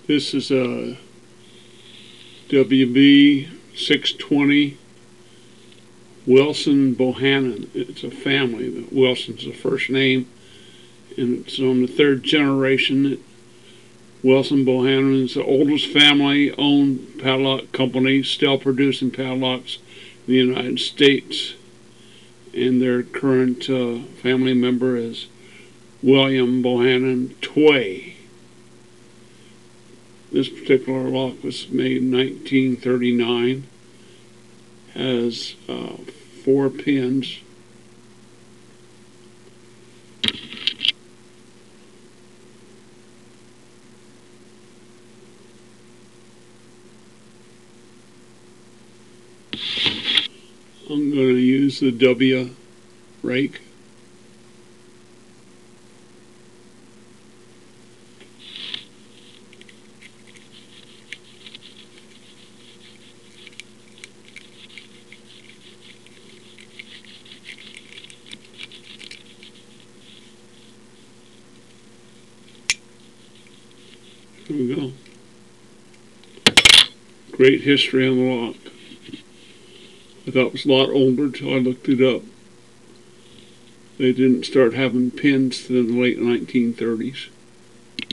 This is a WB 620 Wilson Bohannan. It's a family. Wilson's the first name, and it's on the third generation. Wilson Bohannan is the oldest family-owned padlock company still producing padlocks in the United States. And their current family member is William Bohannan Tway. This particular lock was made in 1939. Has 4 pins. I'm going to use the W rake. Here we go. Great history on the lock. I thought it was a lot older until I looked it up. They didn't start having pins till the late 1930s.